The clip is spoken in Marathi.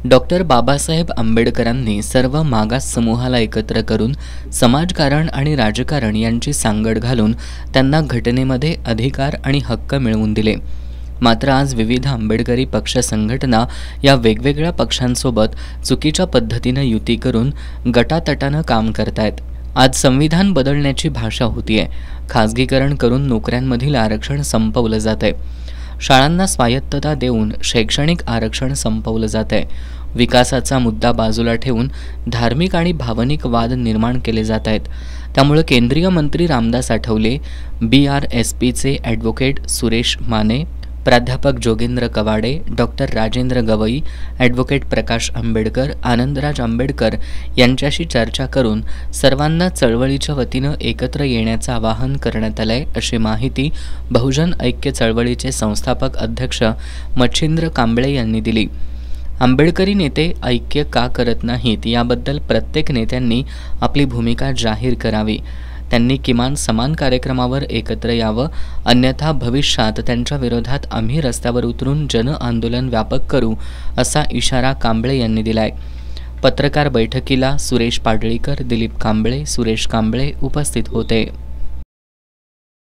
डॉक्टर बाबासाहेब आंबेडकरांनी सर्व मागास समूहाला एकत्र करून समाजकारण आणि राजकारण यांची सांगड घालून त्यांना घटनेमध्ये अधिकार आणि हक्क मिळवून दिले। मात्र आज विविध आंबेडकरी पक्ष संघटना या वेगवेगळ्या पक्षांसोबत चुकीच्या पद्धतीने युती करून गटातटानं काम करतायत। आज संविधान बदलण्याची भाषा होतीये, खासगीकरण करून नोकऱ्यांमधील आरक्षण संपवलं जातंय, शाळांना स्वायत्तता देऊन शैक्षणिक आरक्षण संपवलं जातंय, विकासाचा मुद्दा बाजूला ठेवून धार्मिक आणि भावनिक वाद निर्माण केले जात आहेत। त्यामुळे केंद्रीय मंत्री रामदास आठवले, BRSPचे ॲडव्होकेट सुरेश माने, प्राध्यापक जोगेंद्र कवाडे, डॉक्टर राजेंद्र गवई, ॲडव्होकेट प्रकाश आंबेडकर, आनंदराज आंबेडकर यांच्याशी चर्चा करून सर्वांना चळवळीच्या वतीनं एकत्र येण्याचं आवाहन करण्यात आलंय, अशी माहिती बहुजन ऐक्य चळवळीचे संस्थापक अध्यक्ष मच्छिंद्र कांबळे यांनी दिली। आंबेडकरी नेते ऐक्य का करत नाहीत याबद्दल प्रत्येक नेत्यांनी आपली भूमिका जाहीर करावी। त्यांनी किमान समान कार्यक्रमावर एकत्र यावं, अन्यथा भविष्यात त्यांच्या विरोधात आम्ही रस्त्यावर उतरून जन आंदोलन व्यापक करू, असा इशारा कांबळे यांनी दिलाय। पत्रकार बैठकीला सुरेश पाडळीकर, दिलीप कांबळे, सुरेश कांबळे उपस्थित होते।